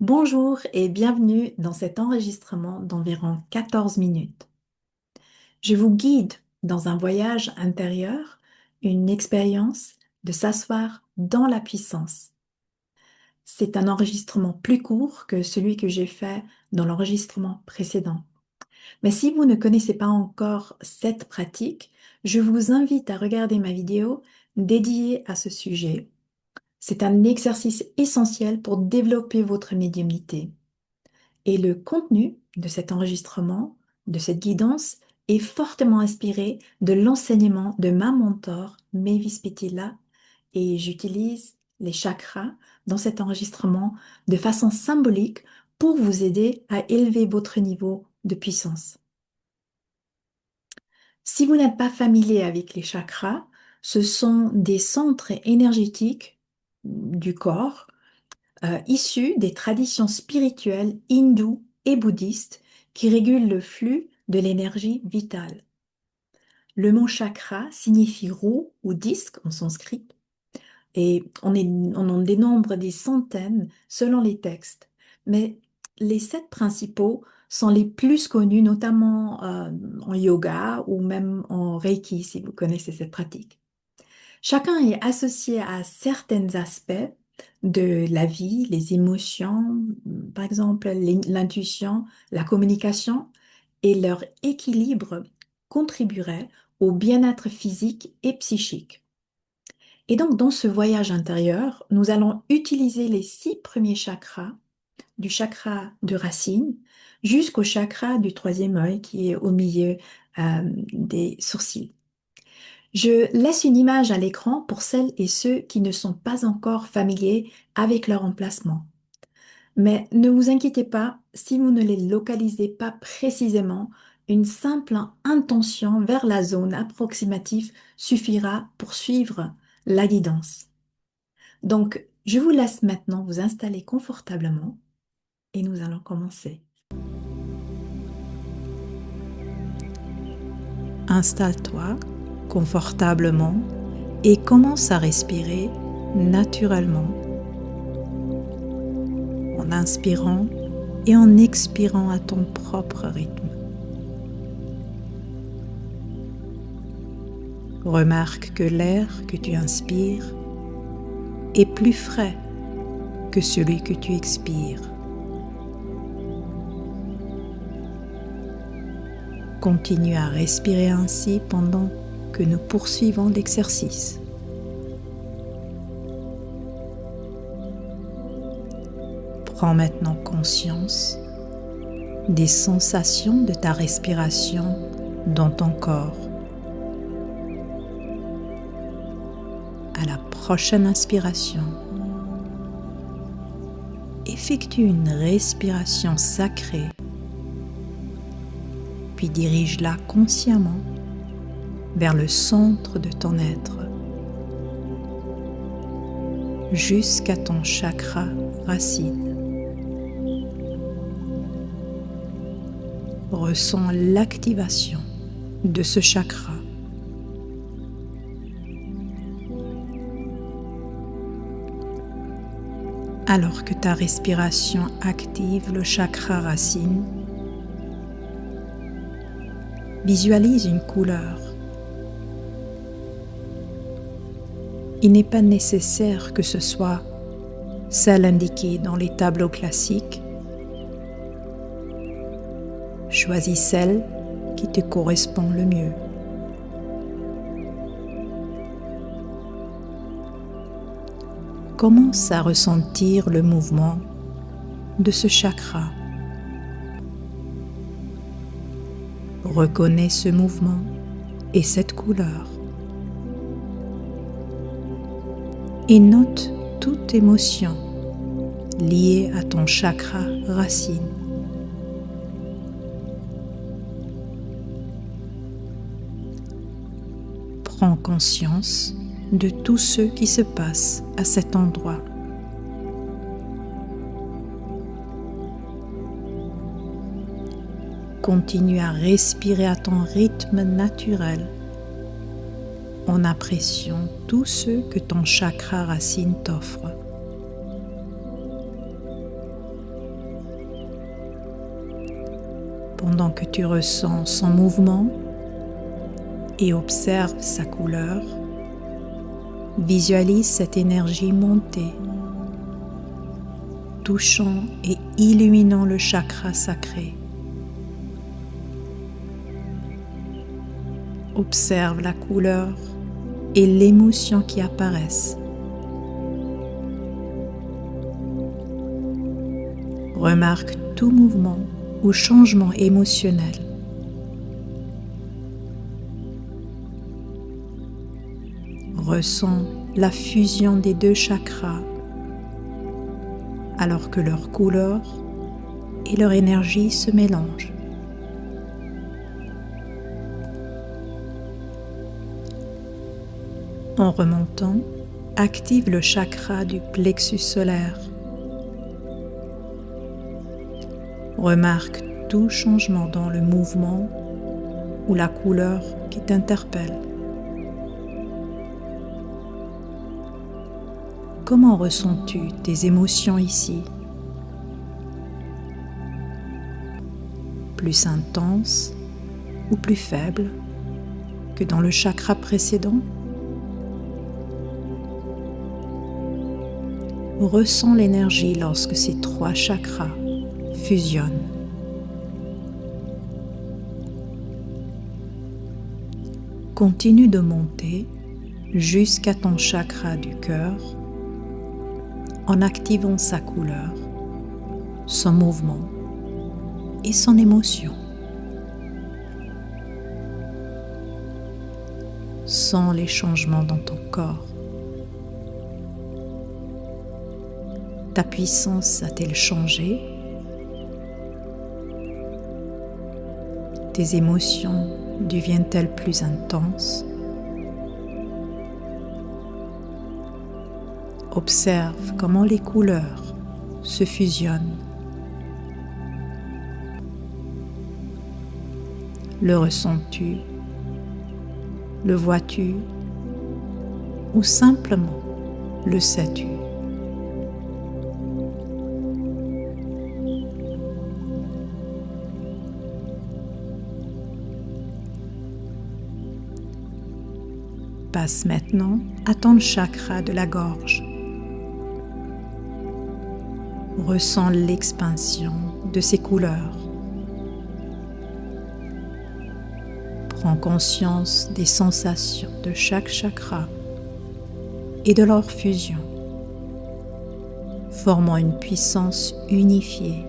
Bonjour et bienvenue dans cet enregistrement d'environ 14 minutes. Je vous guide dans un voyage intérieur, une expérience de s'asseoir dans la puissance. C'est un enregistrement plus court que celui que j'ai fait dans l'enregistrement précédent. Mais si vous ne connaissez pas encore cette pratique, je vous invite à regarder ma vidéo dédiée à ce sujet. C'est un exercice essentiel pour développer votre médiumnité. Et le contenu de cet enregistrement, de cette guidance, est fortement inspiré de l'enseignement de ma mentor, Mavis Petila, et j'utilise les chakras dans cet enregistrement de façon symbolique pour vous aider à élever votre niveau de puissance. Si vous n'êtes pas familier avec les chakras, ce sont des centres énergétiques du corps issus des traditions spirituelles hindoues et bouddhistes qui régulent le flux de l'énergie vitale. Le mot chakra signifie roue ou disque en sanskrit et on en dénombre des centaines selon les textes. Mais les 7 principaux sont les plus connus, notamment en yoga ou même en Reiki, si vous connaissez cette pratique. Chacun est associé à certains aspects de la vie, les émotions, par exemple l'intuition, la communication, et leur équilibre contribuerait au bien-être physique et psychique. Et donc, dans ce voyage intérieur, nous allons utiliser les 6 premiers chakras, du chakra de racine jusqu'au chakra du troisième œil qui est au milieu des sourcils. Je laisse une image à l'écran pour celles et ceux qui ne sont pas encore familiers avec leur emplacement. Mais ne vous inquiétez pas, si vous ne les localisez pas précisément, une simple intention vers la zone approximative suffira pour suivre la guidance. Donc, je vous laisse maintenant vous installer confortablement et nous allons commencer. Installe-toi confortablement et commence à respirer naturellement en inspirant et en expirant à ton propre rythme. Remarque que l'air que tu inspires est plus frais que celui que tu expires. Continue à respirer ainsi pendant que nous poursuivons l'exercice. Prends maintenant conscience des sensations de ta respiration dans ton corps. À la prochaine inspiration, effectue une respiration sacrée, puis dirige-la consciemment vers le centre de ton être, jusqu'à ton chakra racine. Ressens l'activation de ce chakra. Alors que ta respiration active le chakra racine, visualise une couleur. Il n'est pas nécessaire que ce soit celle indiquée dans les tableaux classiques. Choisis celle qui te correspond le mieux. Commence à ressentir le mouvement de ce chakra. Reconnais ce mouvement et cette couleur. Et note toute émotion liée à ton chakra racine. Prends conscience de tout ce qui se passe à cet endroit. Continue à respirer à ton rythme naturel en appréciant tout ce que ton chakra racine t'offre. pendant que tu ressens son mouvement et observe sa couleur. Visualise cette énergie monter, touchant et illuminant le chakra sacré. Observe la couleur et l'émotion qui apparaissent. Remarque tout mouvement ou changement émotionnel. Ressens la fusion des deux chakras alors que leur couleur et leur énergie se mélangent. En remontant, active le chakra du plexus solaire. Remarque tout changement dans le mouvement ou la couleur qui t'interpelle. Comment ressens-tu tes émotions ici? Plus intenses ou plus faibles que dans le chakra précédent? Ressens l'énergie lorsque ces trois chakras fusionnent. Continue de monter jusqu'à ton chakra du cœur en activant sa couleur, son mouvement et son émotion. Sens les changements dans ton corps. Ta puissance a-t-elle changé? Tes émotions deviennent-elles plus intenses? Observe comment les couleurs se fusionnent. Le ressens-tu? Le vois-tu? Ou simplement le sais-tu? Passe maintenant à ton chakra de la gorge. Ressens l'expansion de ces couleurs. Prends conscience des sensations de chaque chakra et de leur fusion, formant une puissance unifiée.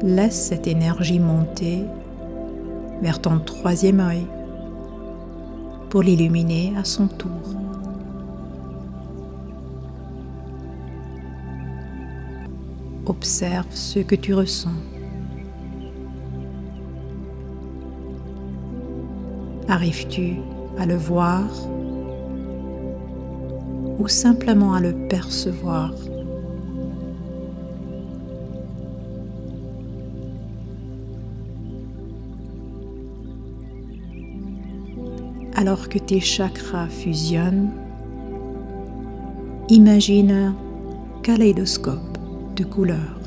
Laisse cette énergie monter vers ton troisième œil pour l'illuminer à son tour. Observe ce que tu ressens. Arrives-tu à le voir ou simplement à le percevoir? Alors que tes chakras fusionnent, imagine un kaléidoscope de couleurs.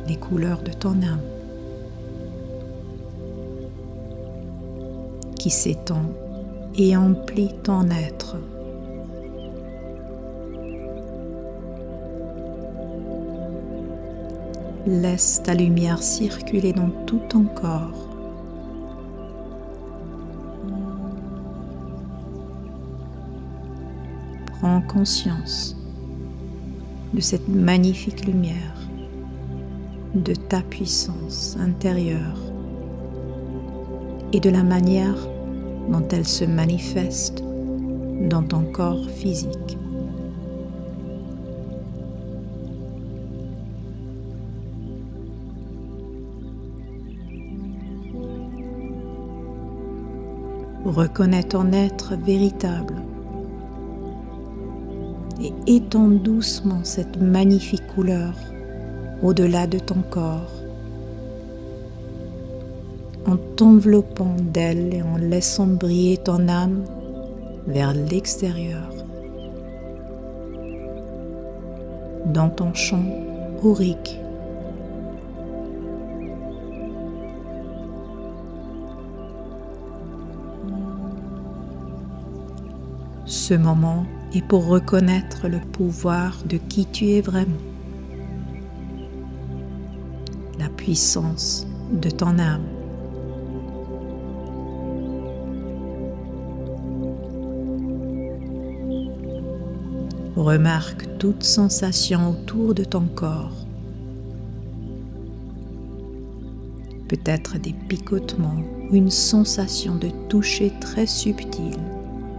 Les couleurs de ton âme qui s'étend et emplit ton être. Laisse ta lumière circuler dans tout ton corps. Prends conscience de cette magnifique lumière, de ta puissance intérieure et de la manière dont elle se manifeste dans ton corps physique. Reconnais ton être véritable et étends doucement cette magnifique couleur au-delà de ton corps, en t'enveloppant d'elle et en laissant briller ton âme vers l'extérieur. dans ton champ aurique. Ce moment est pour reconnaître le pouvoir de qui tu es vraiment, la puissance de ton âme. Remarque toute sensation autour de ton corps. Peut-être des picotements ou une sensation de toucher très subtil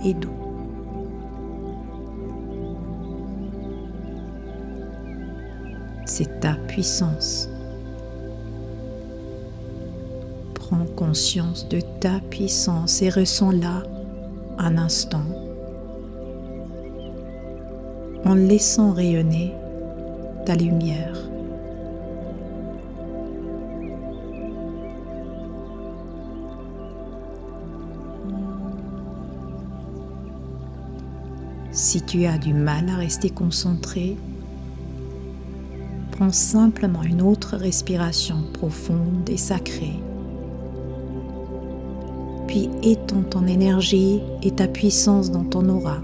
et doux. C'est ta puissance. Prends conscience de ta puissance et ressens-la un instant en laissant rayonner ta lumière. Si tu as du mal à rester concentré, prends simplement une autre respiration profonde et sacrée. Puis étends ton énergie et ta puissance dans ton aura.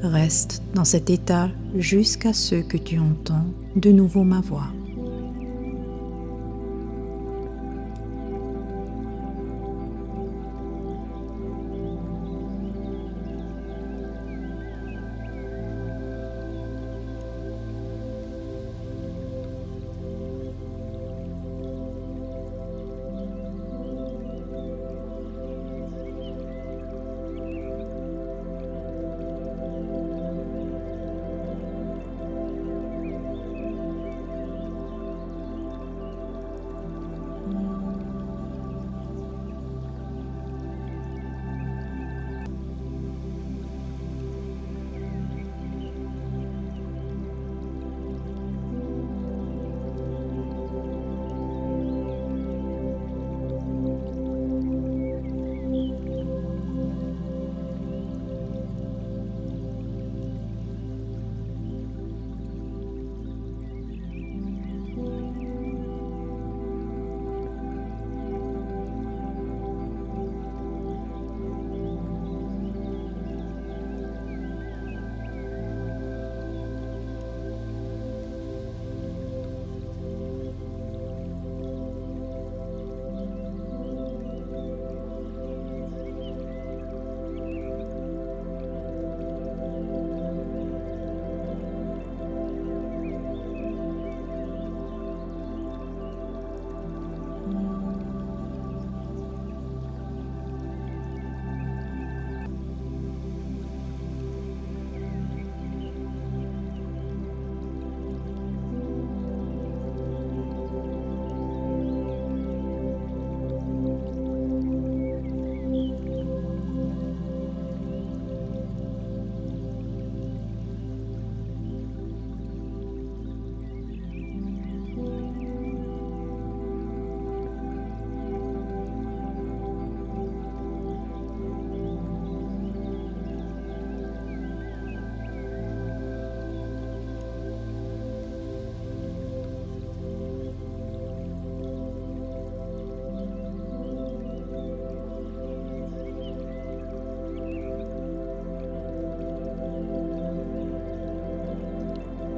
Reste dans cet état jusqu'à ce que tu entends de nouveau ma voix.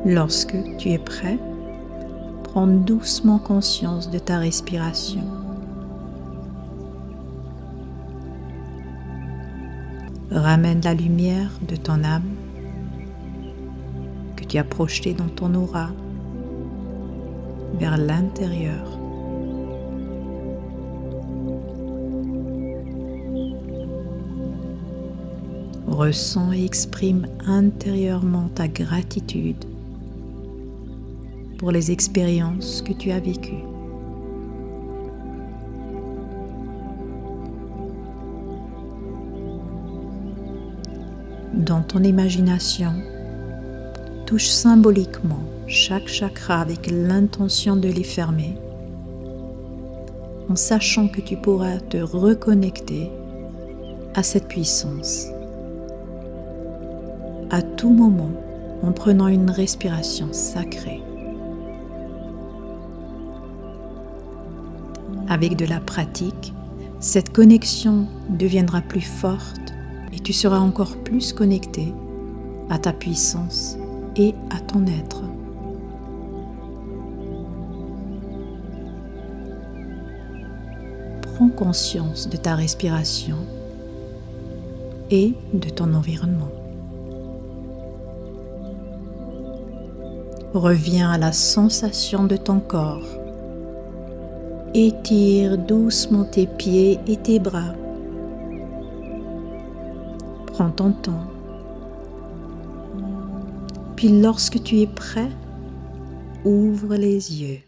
Lorsque tu es prêt, prends doucement conscience de ta respiration. Ramène la lumière de ton âme que tu as projetée dans ton aura vers l'intérieur. Ressens et exprime intérieurement ta gratitude pour les expériences que tu as vécues. Dans ton imagination, touche symboliquement chaque chakra avec l'intention de les fermer, en sachant que tu pourras te reconnecter à cette puissance. à tout moment en prenant une respiration sacrée. Avec de la pratique, cette connexion deviendra plus forte et tu seras encore plus connecté à ta puissance et à ton être. Prends conscience de ta respiration et de ton environnement. Reviens à la sensation de ton corps. Étire doucement tes pieds et tes bras. Prends ton temps. Puis lorsque tu es prêt, ouvre les yeux.